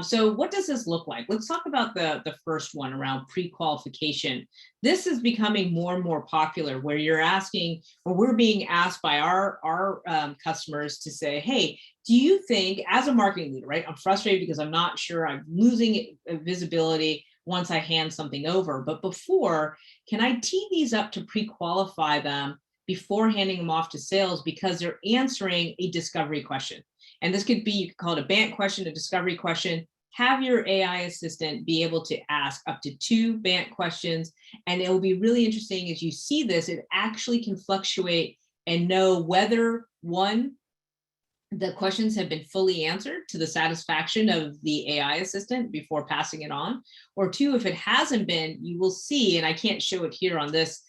So what does this look like? Let's talk about the first one around pre-qualification. This is becoming more and more popular, where you're asking, or we're being asked by our customers to say, hey, do you think, as a marketing leader, right? I'm frustrated because I'm not sure, I'm losing visibility once I hand something over. But before, can I tee these up to pre-qualify them before handing them off to sales because they're answering a discovery question. And this could be, you could call it a BANT question, a discovery question. Have your AI assistant be able to ask up to 2 BANT questions. And it will be really interesting as you see this, it actually can fluctuate and know whether, one, the questions have been fully answered to the satisfaction of the AI assistant before passing it on, or 2, if it hasn't been, you will see, and I can't show it here on this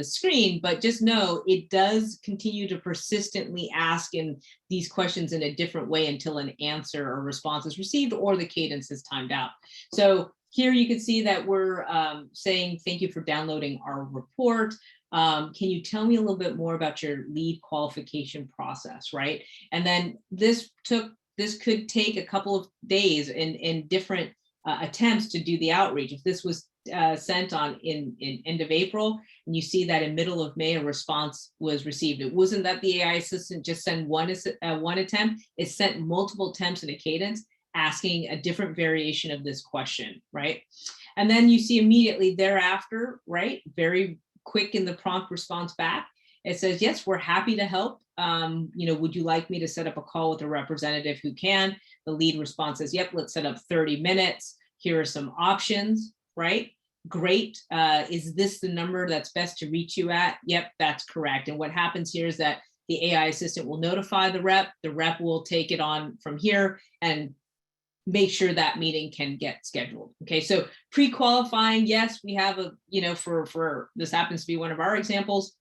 screen, but just know it does continue to persistently ask in these questions in a different way until an answer or response is received or the cadence is timed out. So here you can see that we're saying, thank you for downloading our report. Can you tell me a little bit more about your lead qualification process, right? And then this could take a couple of days in different attempts to do the outreach. If this was sent in end of April, and you see that in middle of May, a response was received. It wasn't that the AI assistant just sent one attempt, it sent multiple attempts in a cadence, asking a different variation of this question, right? And then you see immediately thereafter, right, very quick in the prompt response back, it says, yes, we're happy to help. Would you like me to set up a call with a representative who can? The lead response says, yep, let's set up 30 minutes. Here are some options, right? Great. Is this the number that's best to reach you at? Yep, that's correct. And what happens here is that the AI assistant will notify the rep will take it on from here and make sure that meeting can get scheduled. Okay, so pre-qualifying, yes, we have for this happens to be one of our examples.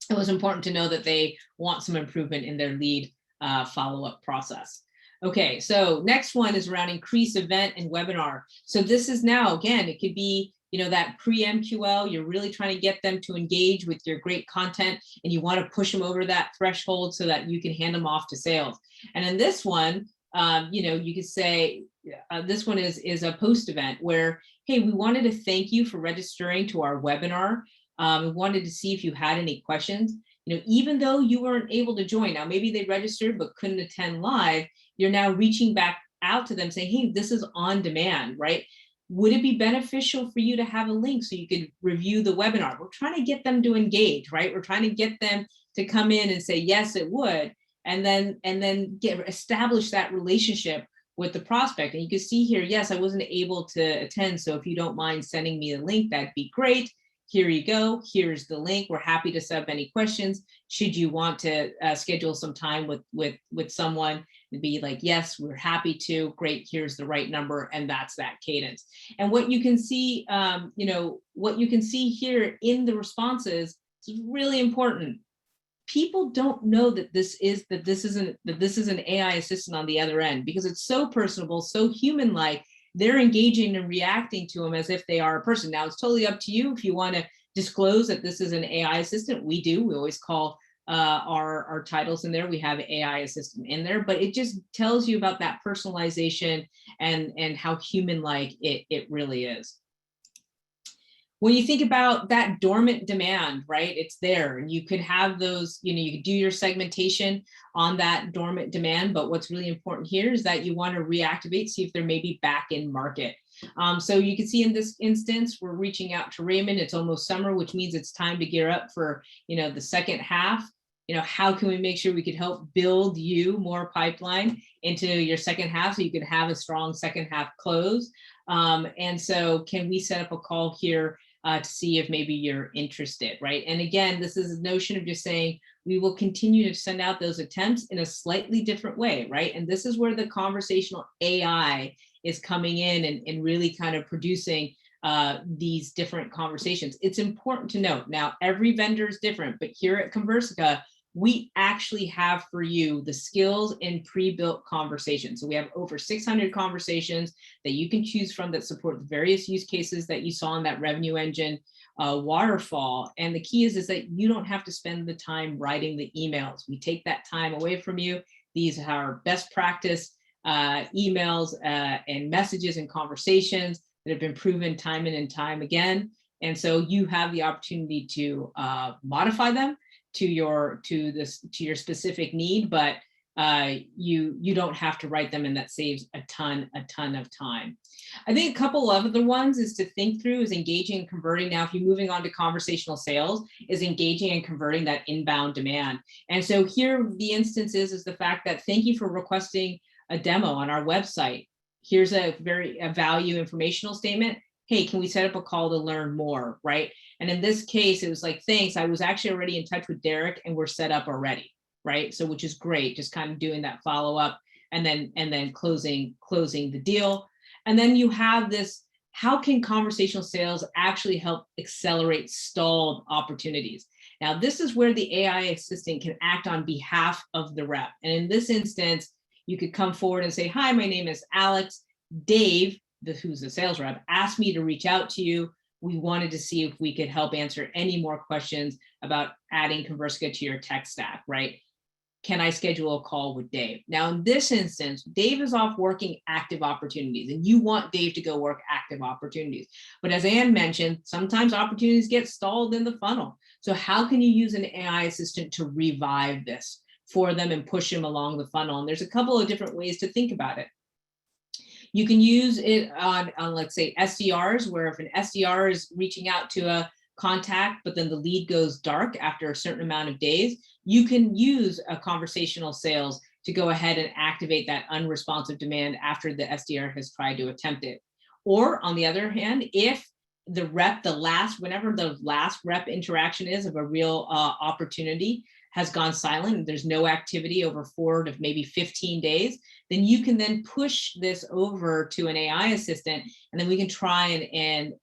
It was important to know that they want some improvement in their lead follow-up process. Okay, so next one is around increase event and webinar. So this is now, again, it could be, that pre-MQL, you're really trying to get them to engage with your great content and you want to push them over that threshold so that you can hand them off to sales. And in this one, you could say, this one is a post event where, hey, we wanted to thank you for registering to our webinar. We wanted to see if you had any questions. Even though you weren't able to join, now maybe they registered but couldn't attend live, you're now reaching back out to them saying, hey, this is on demand, right? Would it be beneficial for you to have a link so you could review the webinar? We're trying to get them to engage, right? We're trying to get them to come in and say, yes, it would. And then establish that relationship with the prospect. And you can see here, yes, I wasn't able to attend. So if you don't mind sending me the link, that'd be great. Here you go. Here's the link. We're happy to sub any questions. Should you want to schedule some time with someone, and be like, yes, we're happy to. Great. Here's the right number, and that's that cadence. And what you can see, what you can see here in the responses is really important. People don't know that this is an AI assistant on the other end because it's so personable, so human-like. They're engaging and reacting to them as if they are a person. Now, it's totally up to you if you want to disclose that this is an AI assistant. We do. We always call our titles in there. We have AI assistant in there, but it just tells you about that personalization and how human-like it really is. When you think about that dormant demand, right, it's there, and you could have those, you could do your segmentation on that dormant demand, but what's really important here is that you want to reactivate, see if they're maybe back in market. So you can see in this instance, we're reaching out to Raymond. It's almost summer, which means it's time to gear up for, the second half. How can we make sure we could help build you more pipeline into your second half so you can have a strong second half close? And so can we set up a call here to see if maybe you're interested, right? And again, this is a notion of just saying, we will continue to send out those attempts in a slightly different way, right? And this is where the conversational AI is coming in and really kind of producing these different conversations. It's important to note, now every vendor is different, but here at Conversica, we actually have for you the skills in pre-built conversations. So we have over 600 conversations that you can choose from that support the various use cases that you saw in that revenue engine waterfall. And the key is that you don't have to spend the time writing the emails. We take that time away from you. These are best practice emails and messages and conversations that have been proven time and time again. And so you have the opportunity to modify them to your specific need, but you don't have to write them, and that saves a ton of time. I think a couple of other ones is to think through is engaging and converting. Now, if you're moving on to conversational sales, is engaging and converting that inbound demand. And so here the instance is the fact that thank you for requesting a demo on our website. Here's a value informational statement. Hey, can we set up a call to learn more, right? And in this case, it was like, thanks, I was actually already in touch with Derek and we're set up already, right? So which is great, just kind of doing that follow-up and then closing the deal. And then you have this, how can conversational sales actually help accelerate stalled opportunities? Now, this is where the AI assistant can act on behalf of the rep. And in this instance, you could come forward and say, hi, my name is Alex. Dave, who's the sales rep, asked me to reach out to you. We wanted to see if we could help answer any more questions about adding Conversica to your tech stack, right? Can I schedule a call with Dave? Now, in this instance, Dave is off working active opportunities, and you want Dave to go work active opportunities. But as Anne mentioned, sometimes opportunities get stalled in the funnel. So how can you use an AI assistant to revive this for them and push them along the funnel? And there's a couple of different ways to think about it. You can use it on let's say, SDRs, where if an SDR is reaching out to a contact, but then the lead goes dark after a certain amount of days, you can use a conversational sales to go ahead and activate that unresponsive demand after the SDR has tried to attempt it. Or on the other hand, if the rep, whenever the last rep interaction is of a real opportunity has gone silent, there's no activity over 4 to maybe 15 days, then you can then push this over to an AI assistant, and then we can try and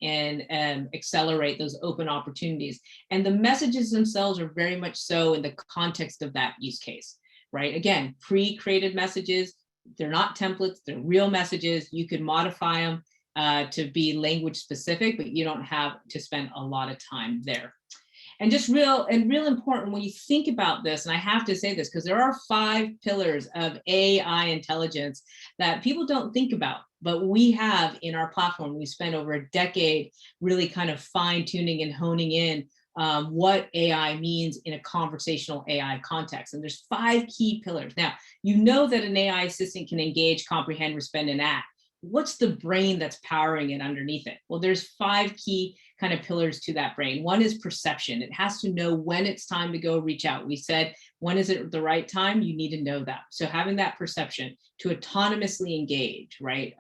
accelerate those open opportunities. And the messages themselves are very much so in the context of that use case, right? Again, pre-created messages, they're not templates, they're real messages. You could modify them to be language specific, but you don't have to spend a lot of time there. And just real important when you think about this, and I have to say this because there are 5 pillars of AI intelligence that people don't think about, but we have in our platform. We spent over a decade really kind of fine tuning and honing in what AI means in a conversational AI context. And there's 5 key pillars. Now, you know that an AI assistant can engage, comprehend, respond, and act. What's the brain that's powering it underneath it? Well, there's 5 key kind of pillars to that brain. One is perception. It has to know when it's time to go reach out. We said, when is it the right time? You need to know that. So having that perception to autonomously engage, right?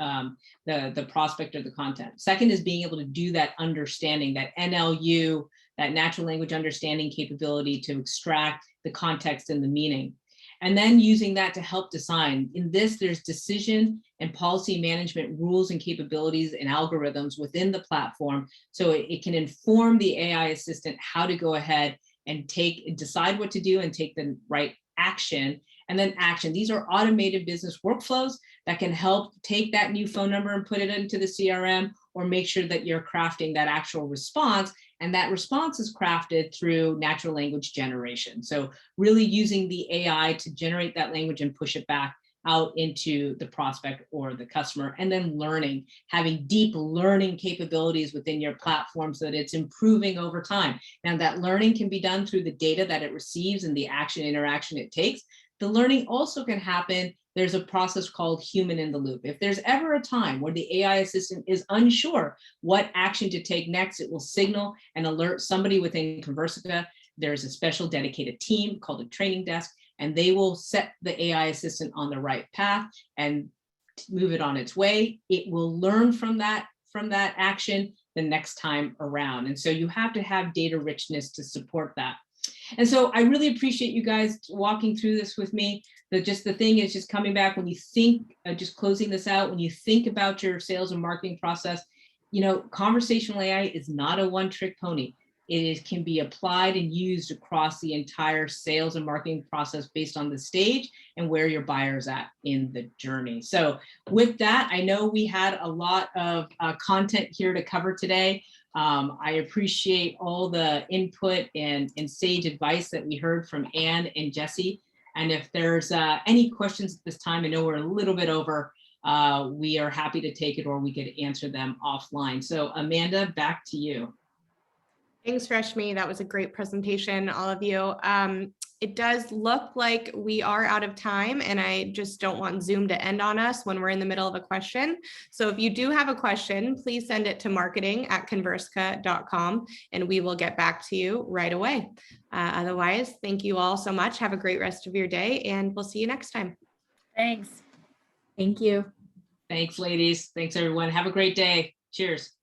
The prospect or the content. Second is being able to do that understanding, that NLU, that natural language understanding capability to extract the context and the meaning. And then using that to help design. In this, there's decision and policy management rules and capabilities and algorithms within the platform. So it can inform the AI assistant how to go ahead and decide what to do and take the right action. And then action. These are automated business workflows that can help take that new phone number and put it into the CRM, or make sure that you're crafting that actual response. And that response is crafted through natural language generation. So really using the AI to generate that language and push it back out into the prospect or the customer. And then learning, having deep learning capabilities within your platform so that it's improving over time. Now that learning can be done through the data that it receives and the action interaction it takes. The learning also can happen. There's a process called human in the loop. If there's ever a time where the AI assistant is unsure what action to take next, it will signal and alert somebody within Conversica. There's a special dedicated team called a training desk, and they will set the AI assistant on the right path and move it on its way. It will learn from that action the next time around. And so you have to have data richness to support that. And so I really appreciate you guys walking through this with me. The thing is just coming back when you think, just closing this out, when you think about your sales and marketing process, conversational AI is not a one-trick pony. Can be applied and used across the entire sales and marketing process based on the stage and where your buyer's at in the journey. So with that, I know we had a lot of content here to cover today. I appreciate all the input and sage advice that we heard from Anne and Jesse. And if there's any questions at this time, I know we're a little bit over, we are happy to take it, or we could answer them offline. So Amanda, back to you. Thanks, Rashmi. That was a great presentation, all of you. It does look like we are out of time, and I just don't want Zoom to end on us when we're in the middle of a question. So if you do have a question, please send it to marketing@conversica.com and we will get back to you right away. Otherwise, thank you all so much. Have a great rest of your day, and we'll see you next time. Thanks. Thank you. Thanks, ladies. Thanks, everyone. Have a great day. Cheers.